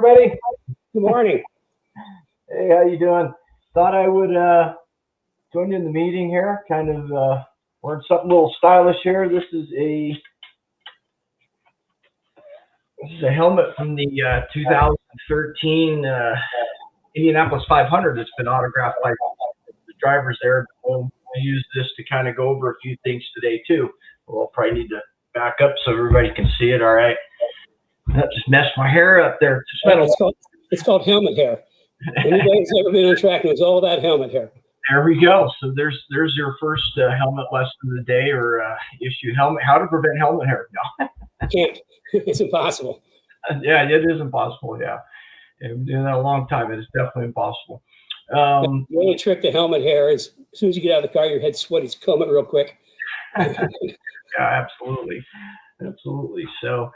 everybody. Good morning. Hey, how you doing? Thought I would join you in the meeting here. Kind of wearing something a little stylish here. This is a helmet from the 2013 Indianapolis 500. It's been autographed by the drivers there. We'll use this to kind of go over a few things today too. We'll probably need to back up so everybody can see it. All right. That just messed my hair up there. It's called helmet hair. Anybody who's ever been on track knows all about helmet hair. There we go. So there's your first helmet lesson of the day, or issue helmet. How to prevent helmet hair? No, Can't. It's impossible. Yeah, it is impossible. Yeah, I've been doing that a long time. It is definitely impossible. The only trick to helmet hair is as soon as you get out of the car, your head's sweaty. Just comb it real quick. Yeah, absolutely. So,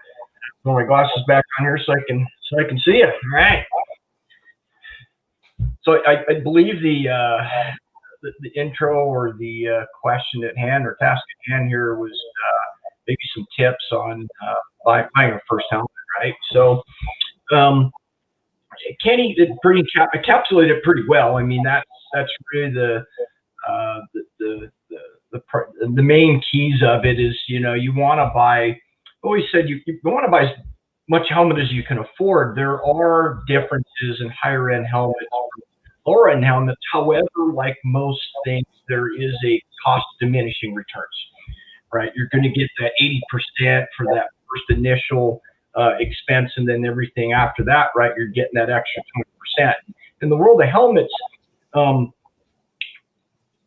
put my glasses back on here so I can see it. All right. So I believe the intro or the question at hand or task at hand here was maybe some tips on buying a first helmet, right? So Kenny did encapsulated it pretty well. I mean, that's really the main keys of it is, you want to buy. I always said you want to buy as much helmet as you can afford. There are differences in higher end helmets, lower end helmets. However, like most things, there is a cost diminishing returns, right? You're going to get that 80% for that first initial expense, and then everything after that, right? You're getting that extra 20%. In the world of helmets, from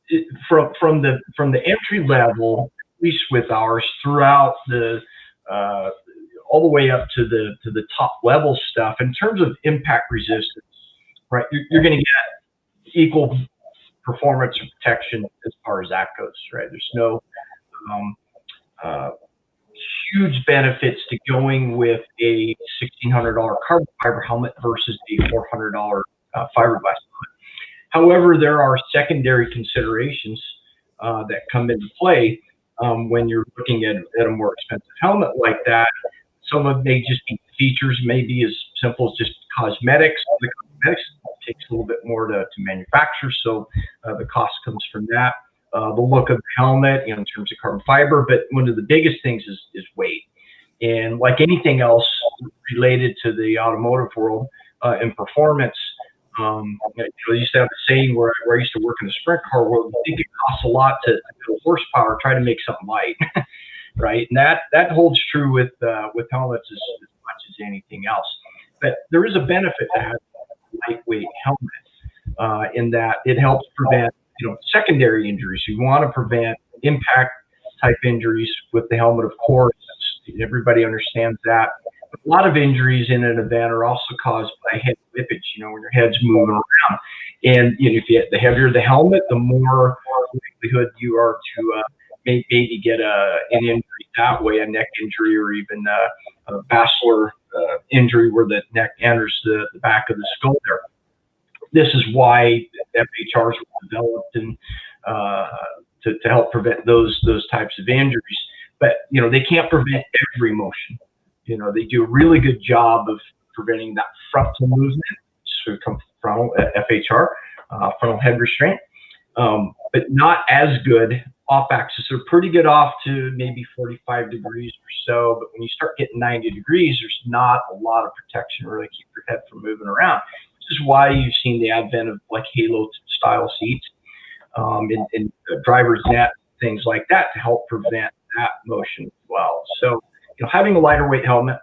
the entry level, at least with ours, throughout the all the way up to the top level stuff, in terms of impact resistance, right? You're going to get equal performance and protection as far as that goes, right? There's no huge benefits to going with a $1,600 carbon fiber helmet versus a $400 fiberglass helmet. However, there are secondary considerations that come into play when you're looking at a more expensive helmet like that. Some of it may just be features, maybe as simple as just cosmetics. The cosmetics takes a little bit more to manufacture, so the cost comes from that. The look of the helmet, in terms of carbon fiber, but one of the biggest things is weight. And like anything else related to the automotive world and performance, I used to have a saying where I used to work in the sprint car world. You think it costs a lot to build horsepower, try to make something light, right? And that holds true with helmets as much as anything else. But there is a benefit to having a lightweight helmet in that it helps prevent secondary injuries. You want to prevent impact type injuries with the helmet, of course. Everybody understands that. But a lot of injuries in an event are also caused by head whippage, when your head's moving around. And the heavier the helmet, the more likelihood you are to maybe get an injury that way, a neck injury, or even a basilar injury where the neck enters the back of the skull there. This is why FHRs were developed and to help prevent those types of injuries. But they can't prevent every motion. They do a really good job of preventing that frontal movement. So it comes from FHR, frontal head restraint, but not as good off axis. They're pretty good off to maybe 45 degrees or so. But when you start getting 90 degrees, there's not a lot of protection to really keep your head from moving around. This is why you've seen the advent of like halo style seats and driver's net, things like that, to help prevent that motion as well. So having a lighter weight helmet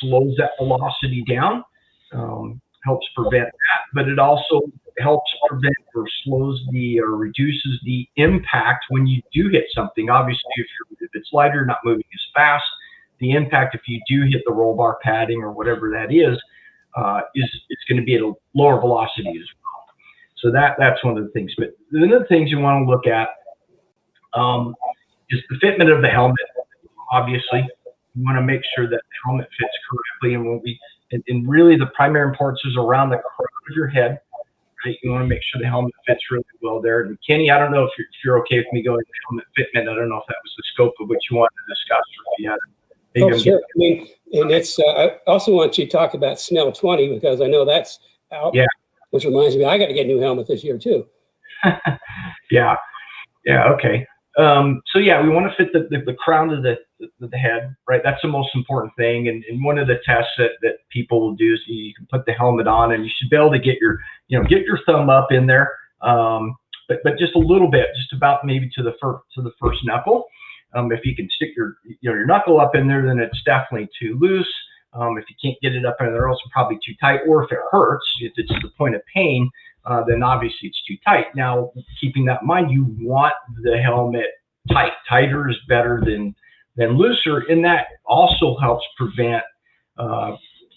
slows that velocity down, helps prevent that, but it also helps prevent or reduces the impact when you do hit something. Obviously, if it's lighter, not moving as fast, the impact if you do hit the roll bar padding or whatever that is going to be at a lower velocity as well. So that's one of the things. But one of the things you want to look at is the fitment of the helmet. Obviously, you want to make sure that the helmet fits correctly, and really the primary importance is around the crown of your head. Right? You want to make sure the helmet fits really well there. And Kenny, I don't know if you're okay with me going to helmet fitment. I don't know if that was the scope of what you wanted to discuss, or if you had sure. I mean, And it's, I also want you to talk about Snell 20 because I know that's out. Yeah. Which reminds me, I got to get a new helmet this year too. Yeah. Yeah. Okay. So yeah, we want to fit the crown of the head, right? That's the most important thing. And one of the tests that people will do is you can put the helmet on, and you should be able to get your thumb up in there, but just a little bit, just about maybe to the first knuckle. If you can stick your knuckle up in there, then it's definitely too loose. If you can't get it up in there, it's probably too tight. Or if it hurts, if it's to the point of pain, then obviously it's too tight. Now, keeping that in mind, you want the helmet tight. Tighter is better than looser, and that also helps prevent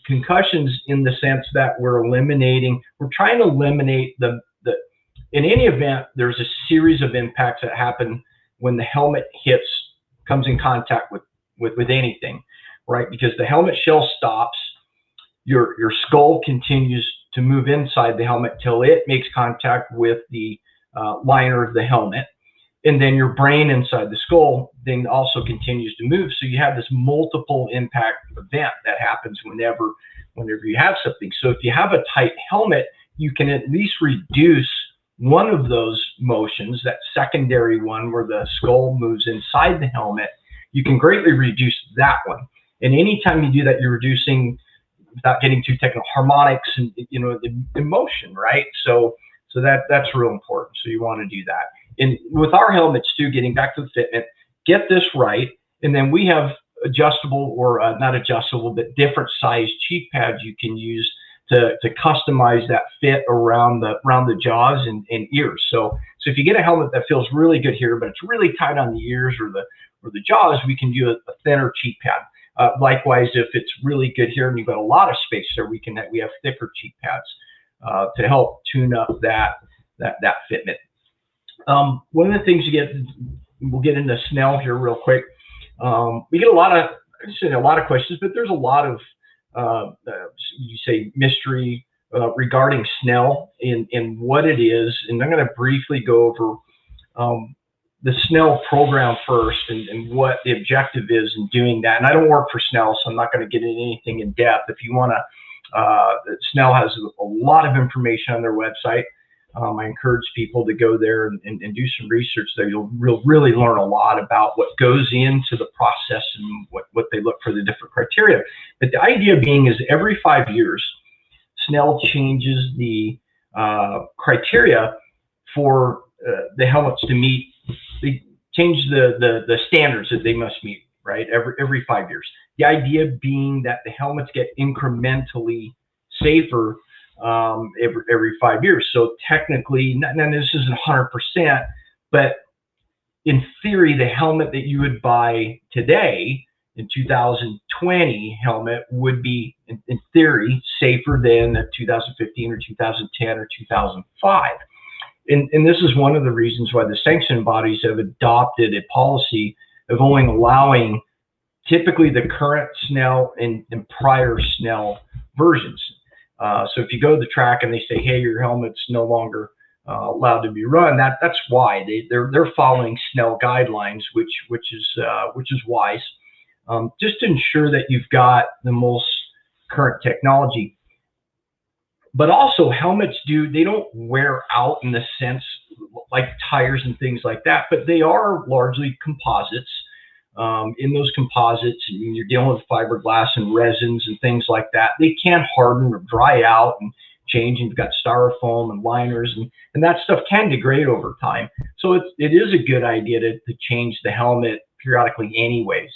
concussions in the sense that we're trying to eliminate in any event, there's a series of impacts that happen when the helmet comes in contact with anything, right? Because the helmet shell stops, your skull continues to move inside the helmet till it makes contact with the liner of the helmet, and then your brain inside the skull then also continues to move. So you have this multiple impact event that happens whenever you have something. So if you have a tight helmet, you can at least reduce one of those motions, that secondary one where the skull moves inside the helmet. You can greatly reduce that one. And anytime you do that, you're reducing, without getting too technical, harmonics and the motion, right? So that's real important. So you want to do that. And with our helmets too, getting back to the Fitment, get this right, and then we have adjustable or not adjustable, but different size cheek pads you can use to customize that fit around the jaws and ears. So if you get a helmet that feels really good here, but it's really tight on the ears or the jaws, we can do a thinner cheek pad. Likewise, if it's really good here and you've got a lot of space there, we have thicker cheek pads to help tune up that fitment. One of the things we'll get into Snell here real quick. We get a lot of questions, but there's a lot of mystery regarding Snell and what it is. And I'm going to briefly go over the Snell program first and what the objective is in doing that. And I don't work for Snell, so I'm not going to get into anything in depth. If you want to, Snell has a lot of information on their website. I encourage people to go there and do some research there. You'll really learn a lot about what goes into the process and what they look for, the different criteria. But the idea being is every 5 years, Snell changes the criteria for the helmets to meet. They change the standards that they must meet, right? Every 5 years. The idea being that the helmets get incrementally safer every 5 years. So technically, and this isn't 100%, but in theory, the helmet that you would buy today in 2020 helmet would be, in theory, safer than a 2015 or 2010 or 2005. And this is one of the reasons why the sanction bodies have adopted a policy of only allowing typically the current Snell and prior Snell versions. So if you go to the track and they say, hey, your helmet's no longer allowed to be run, that's why they're following Snell guidelines, which is wise, just to ensure that you've got the most current technology. But also helmets they don't wear out in the sense like tires and things like that, but they are largely composites. In those composites, you're dealing with fiberglass and resins and things like that. They can harden or dry out and change. You've got styrofoam and liners, and that stuff can degrade over time. So it is a good idea to change the helmet periodically anyways,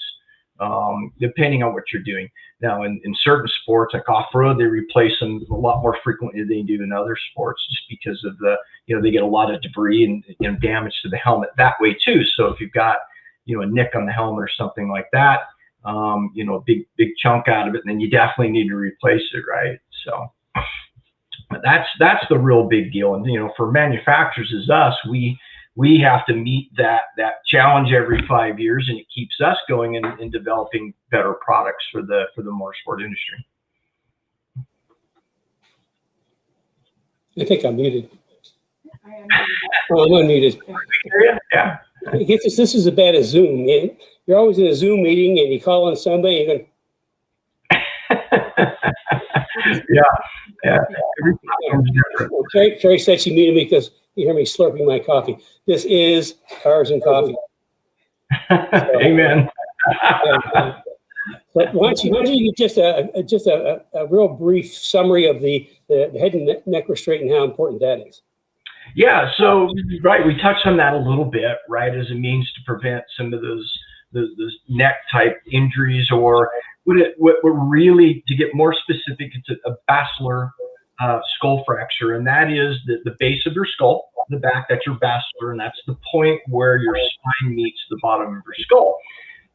depending on what you're doing. Now, in certain sports like off-road, they replace them a lot more frequently than they do in other sports, just because of they get a lot of debris and damage to the helmet that way too. So if you've got a nick on the helmet or something like that, a big chunk out of it, then you definitely need to replace it, right? So that's the real big deal. And for manufacturers as us, we have to meet that challenge every 5 years, and it keeps us going in developing better products for the motorsport industry. I think I'm muted. Oh, I'm unmuted. Yeah. This is as bad as Zoom. You're always in a Zoom meeting and you call on somebody and Yeah, yeah. Every platform's different. Well, Carrie said she muted me because you hear me slurping my coffee. This is Cars and Coffee. Amen. But why don't you give just a real brief summary of the head and neck restraint and how important that is? Yeah, so right, we touched on that a little bit, right, as a means to prevent some of those neck type injuries, or what really, to get more specific, it's a basilar skull fracture, and that is the base of your skull, the back, that's your basilar, and that's the point where your spine meets the bottom of your skull.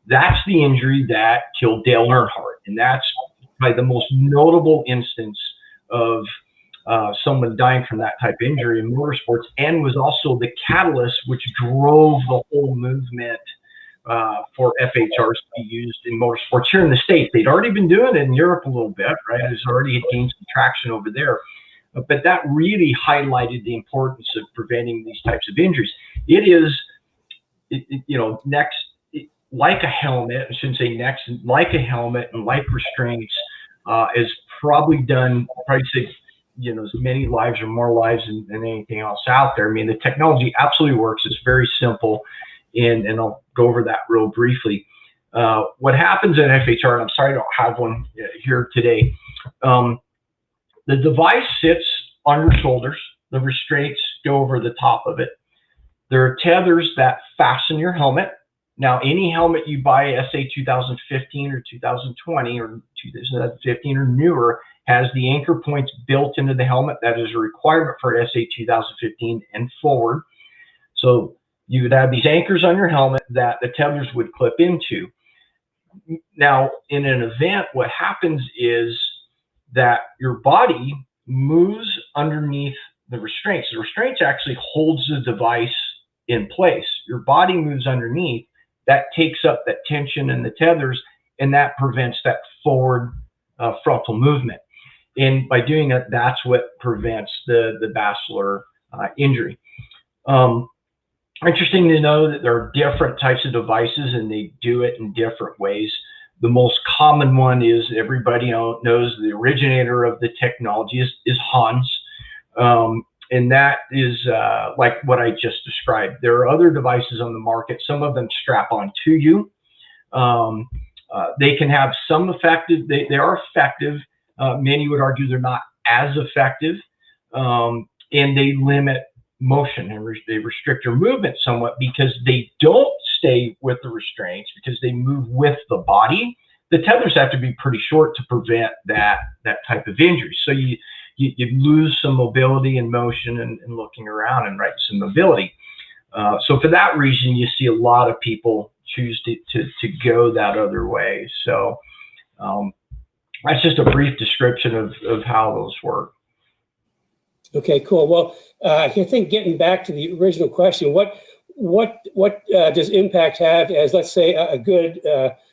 That's the injury that killed Dale Earnhardt, and that's probably the most notable instance of someone dying from that type of injury in motorsports, and was also the catalyst which drove the whole movement for FHRs to be used in motorsports here in the States. They'd already been doing it in Europe a little bit, right? It's already gained some traction over there. But that really highlighted the importance of preventing these types of injuries. It is, next, like a helmet, I shouldn't say next, like a helmet and like restraints, is probably say, as many lives or more lives than anything else out there. I mean, the technology absolutely works. It's very simple, and I'll go over that real briefly. What happens in FHR, and I'm sorry I don't have one here today, the device sits on your shoulders. The restraints go over the top of it. There are tethers that fasten your helmet. Now, any helmet you buy, SA 2015 or 2020 or 2015 or newer, has the anchor points built into the helmet. That is a requirement for SA 2015 and forward. So you would have these anchors on your helmet that the tethers would clip into. Now, in an event, what happens is that your body moves underneath the restraints. The restraints actually holds the device in place. Your body moves underneath. That takes up that tension in the tethers, and that prevents that forward frontal movement. And by doing that, that's what prevents the basilar injury. Interesting to know that there are different types of devices, and they do it in different ways. The most common one is, everybody knows, the originator of the technology is Hans. And that is like what I just described. There are other devices on the market. Some of them strap on to you. They can have some effective, they are effective. Many would argue they're not as effective, and they limit motion, and they restrict your movement somewhat, because they don't stay with the restraints, because they move with the body. The tethers have to be pretty short to prevent that type of injury. So you lose some mobility and motion and looking around, and some mobility. So for that reason, you see a lot of people choose to go that other way. So that's just a brief description of how those work. Okay, cool. Well, I think getting back to the original question, what does Impact have as, let's say, a good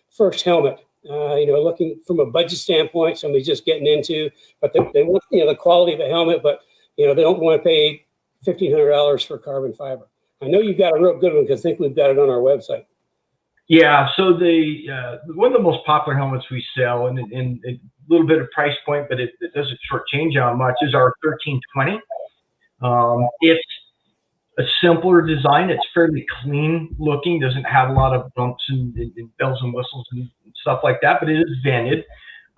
first helmet? Looking from a budget standpoint, somebody's just getting into, but they want the quality of a helmet, but they don't want to pay $1,500 for carbon fiber. I know you've got a real good one, because I think we've got it on our website. Yeah, so one of the most popular helmets we sell, and a little bit of price point, but it doesn't shortchange on much, is our 1320. It's a simpler design. It's fairly clean looking, doesn't have a lot of bumps and bells and whistles and stuff like that, but it is vented.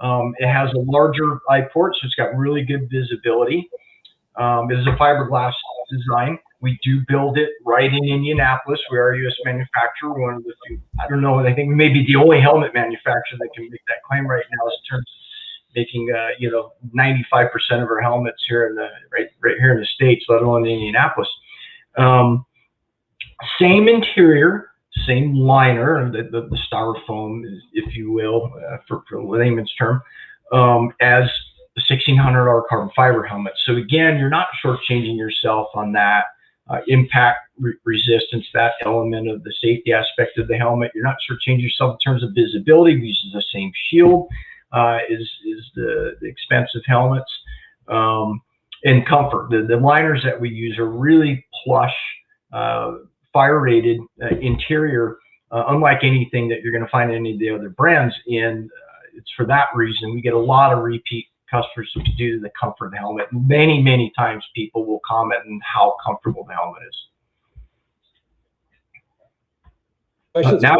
It has a larger eye port, so it's got really good visibility. It is a fiberglass design. We do build it right in Indianapolis. We are a U.S. manufacturer, one of the few. I don't know, I think we may be the only helmet manufacturer that can make that claim right now, in terms of making 95% of our helmets here right here in the States, let alone in Indianapolis. Same interior, same liner, the styrofoam, if you will, for layman's term, as the $1,600 carbon fiber helmet. So again, you're not shortchanging yourself on that impact resistance, that element of the safety aspect of the helmet. You're not shortchanging yourself in terms of visibility. It uses the same shield as the expensive helmets, and comfort. The liners that we use are really plush, fire-rated interior, unlike anything that you're going to find in any of the other brands. And it's for that reason. We get a lot of repeat customers due to the comfort of the helmet. Many, many times people will comment on how comfortable the helmet is. Now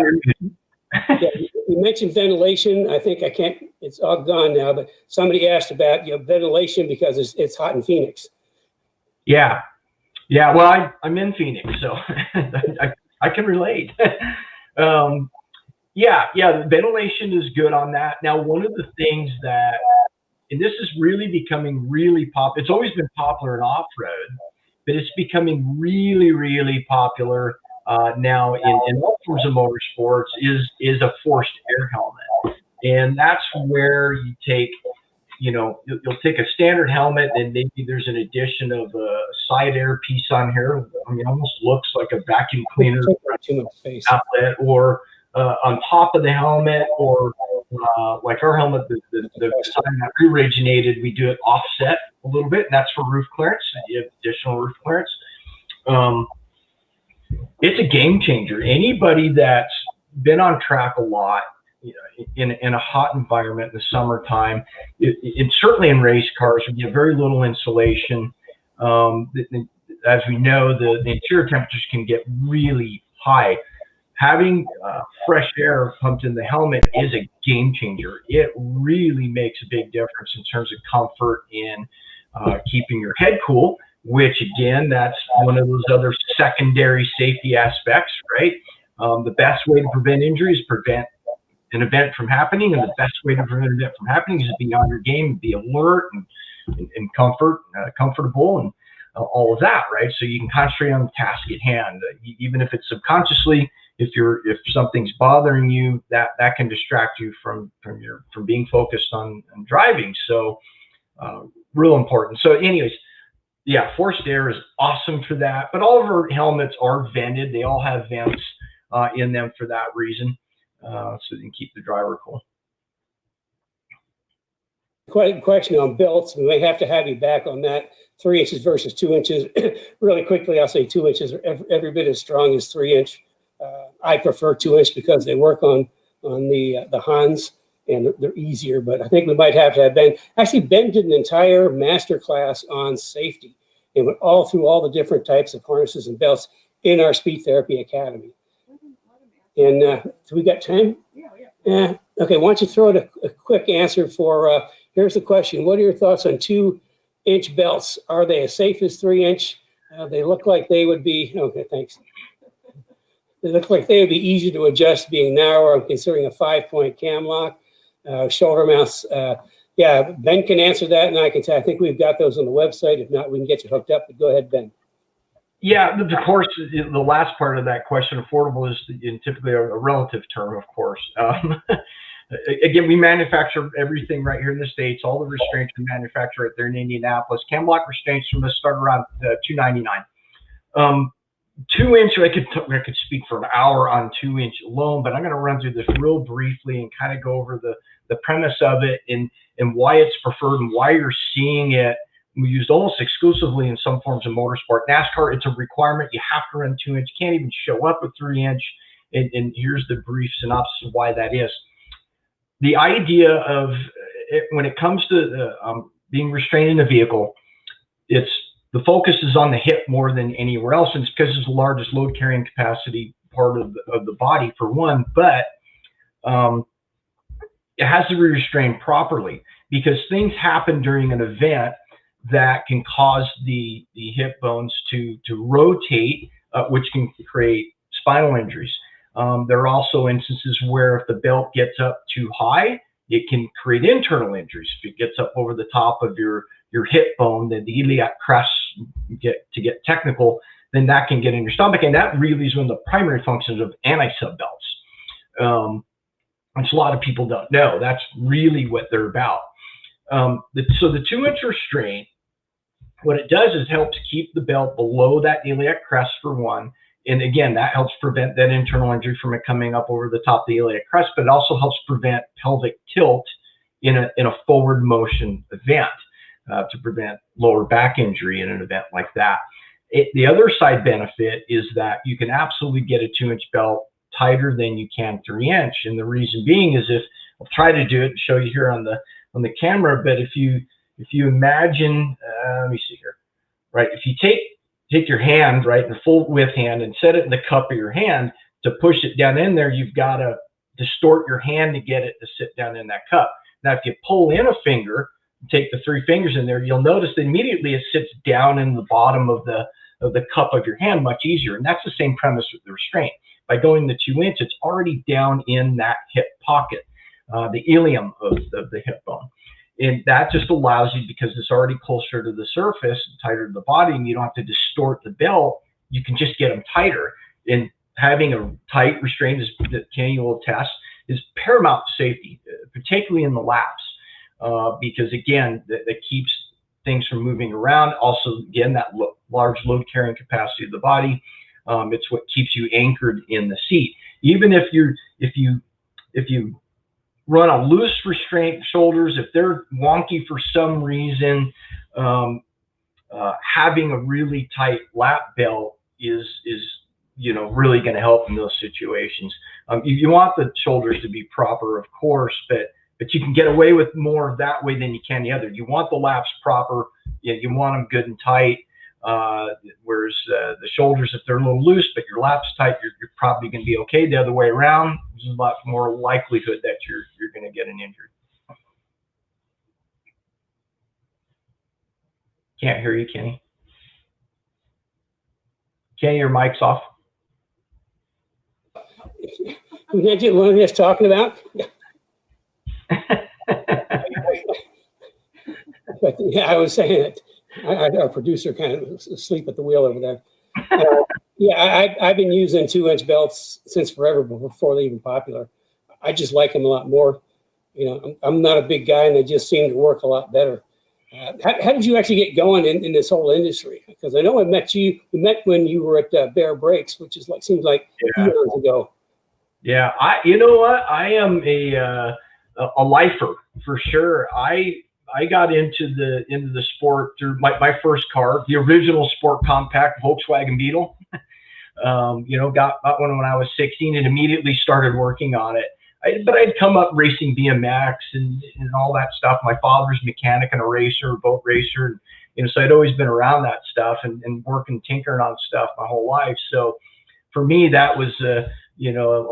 yeah, you mentioned ventilation. I think it's all gone now, but somebody asked about ventilation because it's hot in Phoenix. Yeah. Yeah, well, I'm in Phoenix, so I can relate. Yeah, the ventilation is good on that. Now, one of the things that, and this is really becoming really popular, it's always been popular in off-road, but it's becoming really, really popular now in all forms of motorsports is a forced air helmet. And that's where you take, you'll take a standard helmet and maybe there's an addition of a side air piece on here. I mean, it almost looks like a vacuum cleaner outlet, or on top of the helmet, or like our helmet, the design that we originated, we do it offset a little bit, and that's for roof clearance. You have additional roof clearance. It's a game changer. Anybody that's been on track a lot, in a hot environment in the summertime, it's certainly in race cars, we get very little insulation. As we know, the interior temperatures can get really high. Having fresh air pumped in the helmet is a game changer. It really makes a big difference in terms of comfort in keeping your head cool, which again, that's one of those other secondary safety aspects, right? The best way to prevent injury is prevent an event from happening, and the best way to prevent an event from happening is to be on your game, be alert and comfortable, and all of that, right? So you can concentrate on the task at hand, even if it's subconsciously. If something's bothering you, that can distract you from being focused on driving. So real important. So anyways, yeah, forced air is awesome for that. But all of our helmets are vented. They all have vents in them for that reason, so they can keep the driver cool. Question on belts. We may have to have you back on that. 3 inches versus 2 inches. Really quickly, I'll say 2 inches are every bit as strong as 3 inch. I prefer 2 inch because they work on the Hans and they're easier. But I think we might have to have Ben. Actually, Ben did an entire master class on safety and went all through all the different types of harnesses and belts in our Speed Therapy Academy. And do we got time? Yeah. Okay. Why don't you throw it a quick answer for? Here's the question: what are your thoughts on 2 inch belts? Are they as safe as 3 inch? They look like they would be. Okay, thanks. They look like they would be easy to adjust, being narrower. I'm considering a 5-point cam lock, shoulder mounts. Yeah, Ben can answer that, and I can tell. I think we've got those on the website. If not, we can get you hooked up. But go ahead, Ben. Yeah, of course, the last part of that question, affordable, is typically a relative term, of course. Again, we manufacture everything right here in the States. All the restraints we manufacture right there in Indianapolis. Cam lock restraints from us start around $299. 2 inch, I could speak for an hour on 2 inch alone, but I'm going to run through this real briefly and kind of go over the premise of it and why it's preferred and why you're seeing it used almost exclusively in some forms of motorsport. NASCAR, it's a requirement. You have to run 2 inch. Can't even show up with 3 inch. And here's the brief synopsis of why that is. The idea of it, when it comes to being restrained in a vehicle, the focus is on the hip more than anywhere else, and it's because it's the largest load carrying capacity part of the body, for one, but it has to be restrained properly, because things happen during an event that can cause the hip bones to rotate, which can create spinal injuries. There are also instances where if the belt gets up too high, it can create internal injuries. If it gets up over the top of your hip bone, the iliac crest, to get technical, then that can get in your stomach, and that really is one of the primary functions of anti-sub belts, which a lot of people don't know. That's really what they're about. So the 2 inch restraint, what it does is helps keep the belt below that iliac crest, for one. And again, that helps prevent that internal injury from it coming up over the top of the iliac crest, but it also helps prevent pelvic tilt in a forward motion event, to prevent lower back injury in an event like that. The other side benefit is that you can absolutely get a 2 inch belt tighter than you can 3 inch. And the reason being is if I'll try to do it and show you here on the camera. But if you imagine, let me see here, right? If you take your hand, right, the full width hand, and set it in the cup of your hand to push it down in there, you've got to distort your hand to get it to sit down in that cup. Now, if you pull in a finger, take the 3 fingers in there, you'll notice that immediately it sits down in the bottom of the cup of your hand much easier. And that's the same premise with the restraint. By going the 2 inch, it's already down in that hip pocket, the ilium of the hip bone. And that just allows you, because it's already closer to the surface, tighter to the body, and you don't have to distort the belt, you can just get them tighter. And having a tight restraint, as Kenny will attest, is paramount to safety, particularly in the laps, because again, that keeps things from moving around. Also, again, that large load carrying capacity of the body, it's what keeps you anchored in the seat. Even if you run a loose restraint shoulders, if they're wonky for some reason, having a really tight lap belt is really going to help in those situations. You want the shoulders to be proper, of course, but you can get away with more that way than you can the other. You want the laps proper, you want them good and tight. Whereas the shoulders, if they're a little loose but your lap's tight, you're probably going to be okay. The other way around, there's a lot more likelihood that you're going to get an injury. Can't hear you, Kenny. Kenny, your mic's off. What are you just talking about? But yeah, I was saying that our producer kind of asleep at the wheel over there. Yeah, I've been using 2 inch belts since forever, before they're even popular. I just like them a lot more. I'm not a big guy, and they just seem to work a lot better. How did you actually get going in this whole industry? Because I know we met when you were at Bear Brakes, which is seems like years ago. Yeah, you know what? I am a lifer for sure. I got into the sport through my first car, the original sport compact Volkswagen Beetle. Got one when I was 16 and immediately started working on it. But I'd come up racing BMX and all that stuff. My father's mechanic and a racer, boat racer. So I'd always been around that stuff and working, tinkering on stuff my whole life. So for me, that was a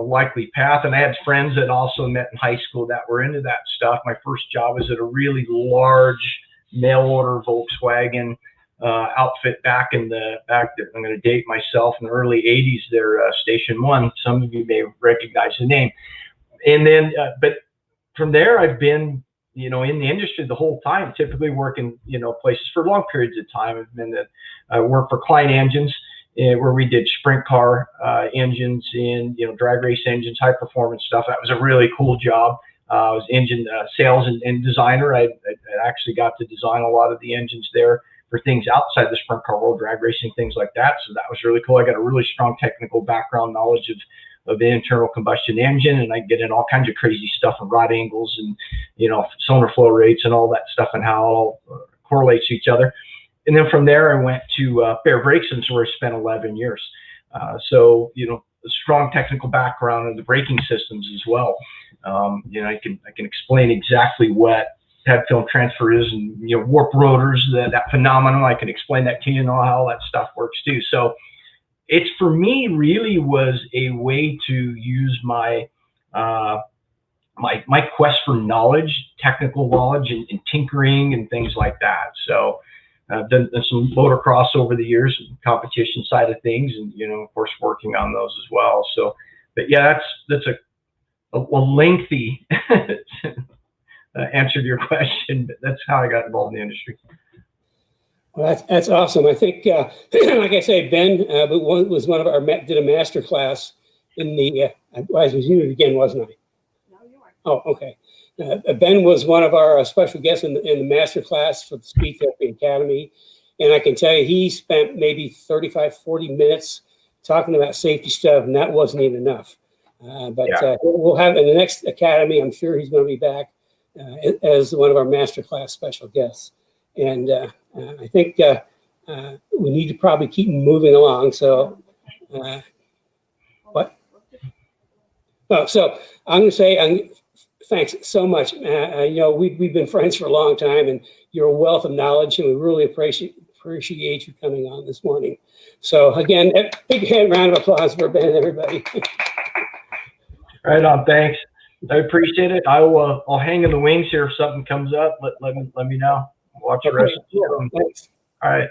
likely path. And I had friends that also met in high school that were into that stuff. My first job was at a really large mail order Volkswagen outfit back I'm going to date myself, in the early 80s there, Station 1. Some of you may recognize the name. And then, but from there, I've been, in the industry the whole time, typically working, places for long periods of time. I've been I worked for Klein Engines, where we did sprint car engines and, drag race engines, high performance stuff. That was a really cool job. I was engine sales and designer. I actually got to design a lot of the engines there for things outside the sprint car world, drag racing, things like that. So that was really cool. I got a really strong technical background knowledge of the internal combustion engine, and I get in all kinds of crazy stuff and rod angles and, cylinder flow rates and all that stuff and how it all correlates to each other. And then from there, I went to Bear Brakes, where I spent 11 years. So, a strong technical background in the braking systems as well. I can explain exactly what pad film transfer is and, warp rotors, that phenomenon. I can explain that to you and how all that stuff works too. So it's, for me, really was a way to use my my quest for knowledge, technical knowledge, and tinkering and things like that. So I've done some motocross over the years, competition side of things, and of course working on those as well. So, but yeah, that's a lengthy answer to your question, but that's how I got involved in the industry. Well, that's awesome. I think, like I say, Ben was one of our did a master class in the. I was you again, wasn't I? No, you weren't. Oh, okay. Ben was one of our special guests in the master class for the Speed Therapy Academy, and I can tell you he spent maybe 35, 40 minutes talking about safety stuff, and that wasn't even enough. We'll have in the next academy. I'm sure he's going to be back as one of our master class special guests. And I think we need to probably keep moving along. So, what? Oh, so I'm going to say Thanks so much. You know, we've been friends for a long time, and you're a wealth of knowledge, and we really appreciate you coming on this morning. So again, a big round of applause for Ben, everybody. Right on. Thanks. I appreciate it. I'll hang in the wings here if something comes up. Let me know. Watch the rest of the show. Thanks. All right.